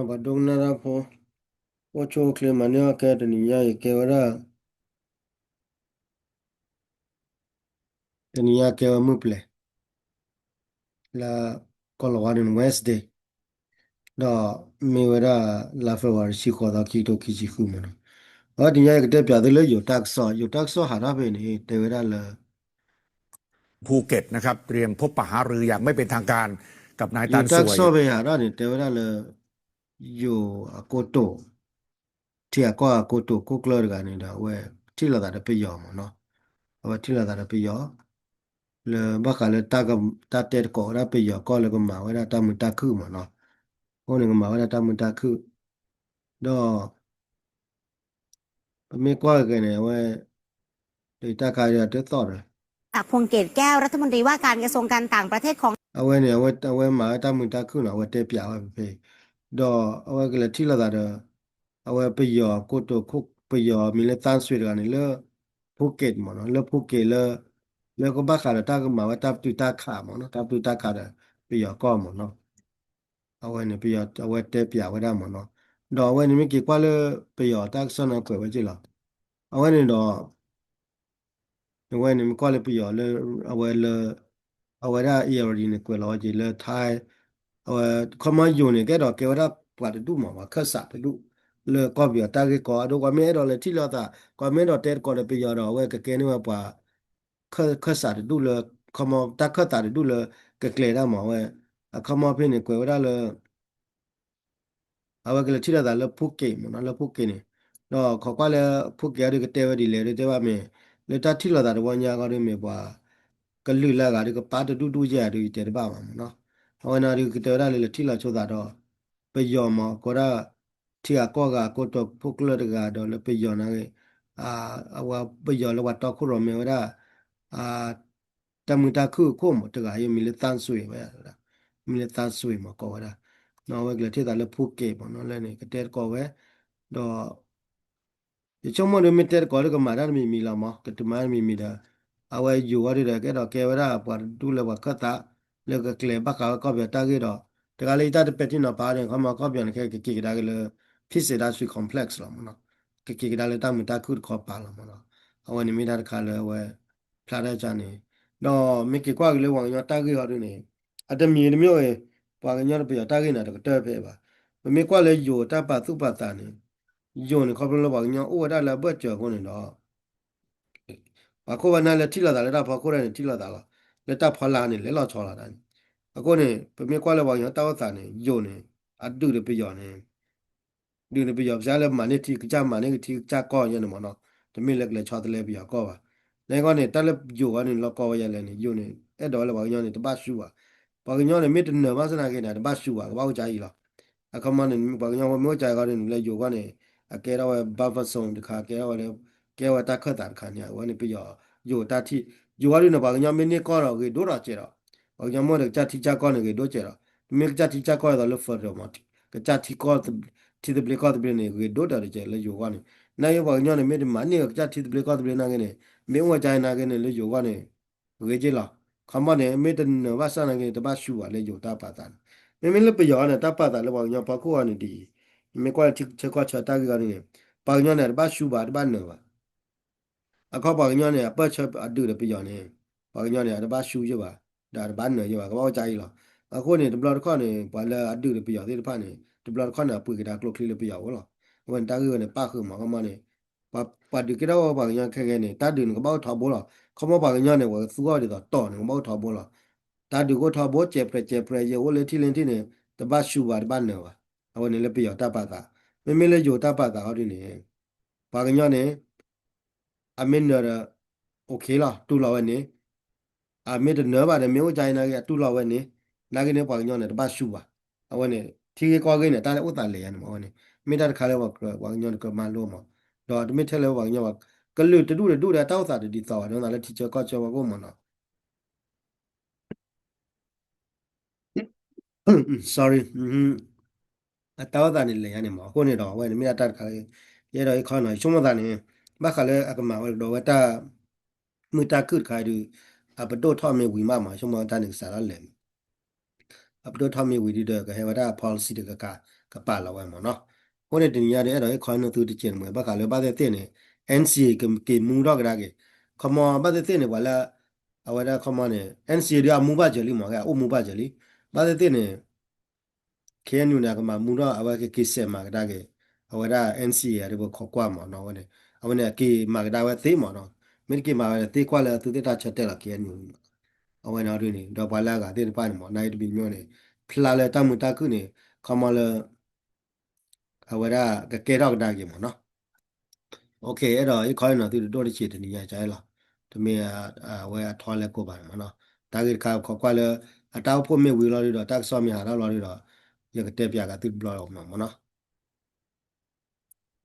badongnara po ocho clemania academia y que ahora tenía que muple la color en Wednesday da me era la favor si joda quito kichi humano a tenía que te piade le yo taxo harabe ni te era la ภูเก็ตนะครับเตรียมพบปะหารืออย่างไม่เป็นทางการกับนายyo ตันสวย taxo be hara ni te era la yo akoto ti akwa akoto ko klor ga ni da we ti la da pe yo mo no wa ti la da pe yo le baka le ta te ko ra pe yo ko le ko ma wa ta mu ta khu mo no ko le ko ma wa ta mu ta khu do me kwa ke ne wa le ta ka ya te to re พวงเกตแก้วรัฐมนตรีว่าการกระทรวงการต่างประเทศของ a wa ne wa ma ta mu ta khu na wa te pya wa pe do a wa ke le ti la da de a wa pe yo ko to ko pe yo mi le tan sui ga ne le Phuket mo no le Phuket le ko ba ka le ta ko ma wa ta tu ta kha mo no ta tu ta kha de pe yo ko mo no a wa ne pe yo a wa te pya wa da mo no do a wa ne mi ke kwa le pe yo ta so na ko wa ji la a wa ne do when we call it your our year in ecology le thai our common unit get or get up what to do ma ka sa du le ko bi ta ke ko do ko me do le ti lo ta ko me do te ko le pi yo do we ke ke ni ma pa ka sa du le common ta ka ta du le ke kle da ma we a common pin ni ko da le a we ke le ti la da le pu ke mo na le pu ke ni do ko kwa le pu ke ri ke te we di le te ba me le ta ti la da wo nya ga ri me pa ကလူလာကဒီကပါတတူတူကြရတဲ့ပါမှာနော်ဟောနာဒီကတော်ရလေထီလာချိုတာတော့ပယောမကိုရာထီအကောကကိုတော့ဖုကလတကတော့လေပယောနာလေအာအဝပယောလဝတ်တော့ခုရမေရာအာတမတာခုကိုမတကယမီလတန်ဆွေပဲလားမီလတန်ဆွေမကောရာနော်ဝဲကလေထီတာလေဖုကေပေါ့နော်လဲနေကတဲ့ကောပဲတော့ ဒီချုံမလို့မတက်ကောရကမာရမီမီလာမကတမမီမီဒါအဝဲယူဝရတဲ့ကဲတော့ကဲဝရပါတူလဘခတာလေကကလေဘကကောပြတာကေတော့တကလေးတတ်ပက်တင်တော့ပါတယ်ခမကောပြန်ခဲကကေဒါကလေဖြစ်စေတာဆွေ complex လာမနော်ကေဒါလေတမတာခုခေါ်ပါလာမနော်အဝဲနေမိတာတခါလေဝဲဖလာတဲ့ချာနေတော့မိကေကွာကလေးဝေါငါတာကေရတယ်နေအတမီမျိုးရေပွာကညောပြတာကေနာတော့တဲ့ပဲပါမိကွာလေယူတပတ်သူ့ပတ်တာနေယုံနေခေါပလို့ပါညောအိုဝဒါလာဘတ်ကြောကိုနေတော့အခုဝနာလက်ထိလာတာလက်တာဖော်ခိုးရနေထိလာတာလားလက်တာဖော်လာနေလက်လောက်ချောလာတာအခုနေပမေကွာလည်းပါညောတောက်တာနေယုံနေအတူတပြယောနေဒီနေပြယောဇာလည်းမနေတိကြမနေတိကြကောညနေမနော်တမီလက်လက်ချောတယ်လည်းပြယောကောပါနေကောနေတက်လက်ယုံကနေလောက်ကောရလဲနေယုံနေအဲ့တော့လည်းပါညောနေတပတ်ရှူပါပါညောနေမိတနေမစနာကေနေတပတ်ရှူပါဘောက်ကြကြီးလားအခမနေပါညောမျိုးကြကောနေလေယုံကနေ အကဲတော့ဘာဖဆုံတခါကဲတော့လေကဲဝတာခတ်တာခါညာဝနေပြရောယိုတာတိယိုဝရနေပါကညာမင်းနေကောတော့ကေဒိုရာကျတော့ဘာညာမောတဲ့ကြတိကြကောနေကေဒိုကျတော့မြေကြတိကြကောတော့လဖရတော့မတိကကြတိကောတိဒပလကောတပနေကေဒိုတာကျလေယိုကနေနိုင်ဘာညာနေမြေမနေကကြတိဒပလကောတပနေကနေမင်းဝကြိုင်နာကနေလေယိုကနေဝေကြီးလားခမနေမြေတနဝဆနာကေတပတ်ရှူပါလေယိုတာပါတာမင်းလည်းပြရောနဲ့တပတ်တာလေဘာညာပါခုကနေဒီမြေကွာချက်ကွာချတာကနေပါညောနဲ့ဘာရှူပါဘာနော်ပါအခုပါညောနဲ့ပတ်ချက်အတူတပြညောနဲ့ပါညောနဲ့ဘာရှူရပါဒါဘာနော်ရပါကောကြိုင်လားအခုနေဒဘလခါနေဘာလာအတူတပြဒီဖာနေဒဘလခါနာပွေကတာကလုတ်ကလေးပြရောလားဝန်တာကနေပါခုမှာကမနေပါဒီကတော့ပါညောခဲခဲနေတာဒင်းကဘောက်ထောက်ဘောလားခမပါညောနဲ့ဝသူကတွေတော့နေဘောက်ထောက်ဘောလားတာဒီကိုထောက်ဘောကျဲပရရေဝလေတီလင်းတီနေတဘာရှူပါဘာနော်ပါအခုနေလည်းပြရောတပတ်တာမမေလည်းယိုတပတ်တာဟောဒီနေပါကညောနဲ့အမင်းရโอเคလားတူလာဝဲနေအမင်းတနပါတယ်မျိုးကြိုင်နာကတူလာဝဲနေနာကနေပါကညောနဲ့တပတ်ရှူပါအဝဲနေထီကောကိနေတာလည်းဥတန်လေရနေမဝဲနေမိတာတခါလဲပါညောကမလို့မတော့တမိထဲလဲပါညောကလူတူတူတောက်တာဒီတော့တော့လည်းထီချကောချောကိုမနော် sorry အတောတာနေလေရနေမှာခုနေတော့ဝဲနေမိတာတခါလဲရဲတော့ခေါနော်ရှုံးမတာနေဘာခါလဲအကမဝဲတော့ဝဲတာမိတာကုတ်ခါဒီအပတော့ထော်မေဝီမမှာရှုံးမတာနေစားရလဲ ပ်တော့ทำมีวิธีเดก็ให้ว่าได้ policy เดก็ป่าละไว้หมอเนาะวันนี้ถึงยาเดเราไอ้คอยนึงตัวที่เจนเหมือนบ้าขาเลยบ้าเต้เนี่ย NCA ก็มูรอกระดาษคอมอบ้าเต้เนี่ยว่าละเอาไว้ได้คอมอเนี่ย NCA เดียวมูบ้าเจริญหมอแกโอ้มูบ้าเจริญบ้าเต้เนี่ยเคนูเนี่ยก็มามูรอเอาไว้ก็คิดเสียมากระดาษเอาไว้ได้ NCA หรือว่าขอกว่าหมอเนาะวันนี้เอาไว้เนี่ยกี่มากระดาษไว้เต้หมอเนาะไม่ได้กี่มาเต้กว่าแล้วตัวเต้ตาชัดเจนละเคนูเอาไว้นาดูนี่ดอกบาลากาเต้ไปหมอนายดูบิโยเนี่ยพลาเลยตามุตากุเนี่ยคอมอเลยเอาไว้ได้ก็เกดอกได้กี่หมอเนาะ โอเคအဲ့တော့ဒီခေါင်းနော်သူတို့ချစ်တယ်နေရကြလားတမင်ဝဲထော်လဲကိုပါမနော်တာဂက်ခါခေါ်ကွာလဲအတောက်ဖို့မြဝီလော်လို့တော့တက်ဆော့မြဟာတော့လော်လို့တော့ရကတဲ့ပြကသူဘလော်တော့မနော်